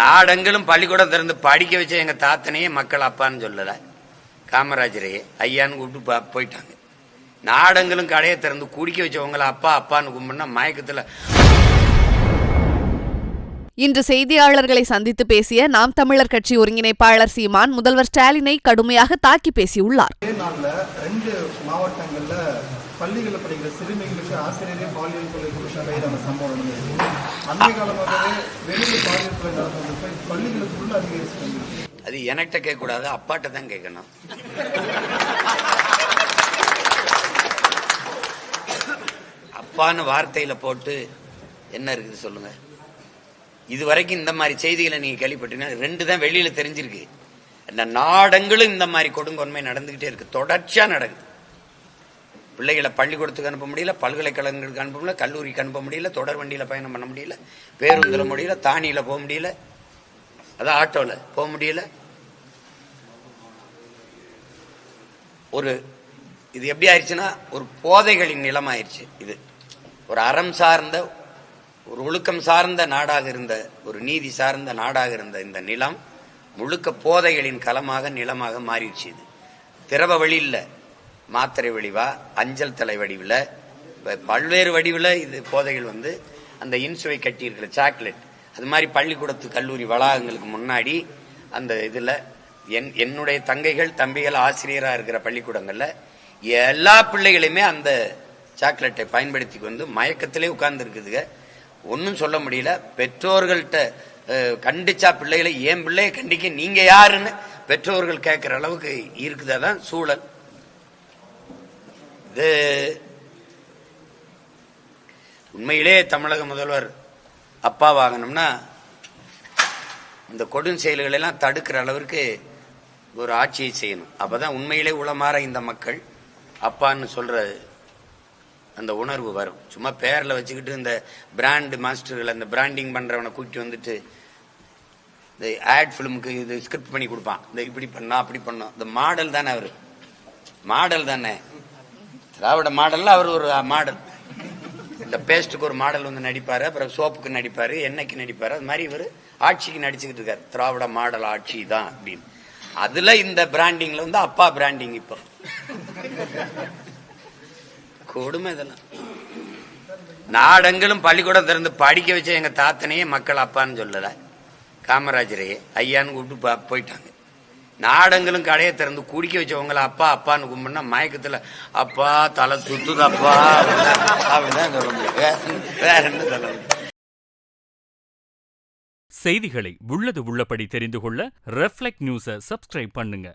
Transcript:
நாடெங்கிலும் பள்ளிக்கூடம் திறந்து படிக்க வச்ச எங்க தாத்தனையே மக்கள் அப்பான்னு சொல்லல, காமராஜரையே ஐயான்னு கூப்பிட்டு போயிட்டாங்க. நாடெங்கிலும் கடையை திறந்து குடிக்க வச்சவங்களை அப்பா அப்பான்னு கும்பிடுனா மயக்கத்துல. இன்று செய்தியாளர்களை சந்தித்து பேசிய நாம் தமிழர் கட்சி ஒருங்கிணைப்பாளர் சீமான் முதல்வர் ஸ்டாலினை கடுமையாக தாக்கி பேசியுள்ளார். ரெண்டு மாவட்டங்கள்ல பள்ளிகளில் படிக்கிற சிறுமிகளுக்கு ஆசிரியரே பாலியல் கொலை கைதான சம்பவம் அண்மை காலமாகவே வெளியில் பாலியல் கொலை நடந்தது பள்ளிகளுக்குள்ள அதிகரிச்சு. அது என்கிட்ட கேட்க கூடாது, அப்பாட்ட தான் கேட்கணும். அப்பான்னு வார்த்தையில போட்டு என்ன இருக்குது சொல்லுங்க. இதுவரைக்கும் இந்த மாதிரி செய்திகளை நீங்க கேள்விப்பட்டீங்கன்னா ரெண்டு தான் வெளியில தெரிஞ்சிருக்கு. இந்த நாடெங்கிலும் இந்த மாதிரி கொடுங்கொன்மை நடந்துகிட்டே இருக்கு, தொடர்ச்சியா நடக்குது. பிள்ளைகளை பள்ளிக்கூடத்துக்கு அனுப்ப முடியல, பல்கலைக்கழகங்களுக்கு அனுப்ப முடியல, கல்லூரிக்கு அனுப்ப முடியல, தொடர் வண்டியில பயணம் பண்ண முடியல, பேருந்துல முடியல, தானியில போக முடியல, அதான் ஆட்டோல போக முடியல. ஒரு இது எப்படி ஆயிடுச்சுன்னா ஒரு போதைகளின் நிலம் ஆயிடுச்சு. இது ஒரு அறம் சார்ந்த, ஒரு ஒழுக்கம் சார்ந்த நாடாக இருந்த, ஒரு நீதி சார்ந்த நாடாக இருந்த இந்த நிலம் முழுக்க போதைகளின் களமாக நிலமாக மாறிடுச்சு. இது திரவ வழி இல்ல, மாத்திரை வடிவா, அஞ்சல் தலை வடிவில், பல்வேறு வடிவில் இது போதைகள் வந்து அந்த இன்சுவை கட்டி இருக்கிற சாக்லேட் அது மாதிரி பள்ளிக்கூடத்து கல்லூரி வளாகங்களுக்கு முன்னாடி அந்த இதுல என்னுடைய தங்கைகள் தம்பிகள் ஆசிரியராக இருக்கிற பள்ளிக்கூடங்கள்ல எல்லா பிள்ளைகளுமே அந்த சாக்லேட்டை பயன்படுத்தி வந்து மயக்கத்திலே உட்கார்ந்து இருக்குதுங்க. ஒன்னும் சொல்ல முடியல. பெற்றோர்கள்ட்ட கண்டிச்சா பிள்ளைகளை ஏன் பிள்ளைய கண்டிக்க நீங்க யாருன்னு பெற்றோர்கள் கேட்கிற அளவுக்கு இருக்குதான் சூழல். இது உண்மையிலே தமிழக முதல்வர் அப்பா வாங்கணும்னா இந்த கொடும் செயல்களை எல்லாம் தடுக்கிற அளவிற்கு ஒரு ஆட்சியை செய்யணும். அப்பதான் உண்மையிலே உளமாற இந்த மக்கள் அப்பான்னு சொல்ற அந்த உணர்வு வரும். சும்மா பேர்ல வச்சுக்கிட்டு இந்த பிராண்ட் மாஸ்டர்கள், அந்த பிராண்டிங் பண்றவனை கூட்டிட்டு வந்துட்டு இந்த ஆட் பிலிமுக்கு இது ஸ்கிரிப்ட் பண்ணி கொடுப்பான். இந்த இப்படி பண்ணா அப்படி பண்ணோம். இந்த மாடல் தானே, அவரு மாடல் தானே, திராவிட மாடல்ல அவர் ஒரு மாடல். இந்த பேஸ்டுக்கு ஒரு மாடல் வந்து நடிப்பாரு, அப்புறம் சோப்புக்கு நடிப்பாரு, எண்ணெய்க்கு நடிப்பாரு. அது மாதிரி இவர் ஆட்சிக்கு நடிச்சுக்கிட்டு இருக்காரு. திராவிட மாடல் ஆட்சி தான் அப்படின்னு. அதுல இந்த பிராண்டிங்ல வந்து அப்பா பிராண்டிங். இப்போ கொடுமை இதெல்லாம். நாடெங்கிலும் பள்ளிக்கூடம் திறந்து படிக்க வச்ச எங்க தாத்தனையே மக்கள் அப்பான்னு சொல்லல, காமராஜரையே ஐயான்னு கூப்பிட்டு போயிட்டாங்க. நாடெங்கிலும் கடையை திறந்து குடிக்க வச்சவங்களை அப்பா அப்பான்னு கும்பிடுனா மயக்கத்துல அப்பா தலை சுத்துதப்பா அப்படிதான் சொல்ல முடியும். வேற என்ன சொல்ல முடியும். செய்திகளை உள்ளது உள்ளபடி தெரிந்து கொள்ள ரெஃப்ளெக்ட் நியூஸை சப்ஸ்கிரைப் பண்ணுங்க.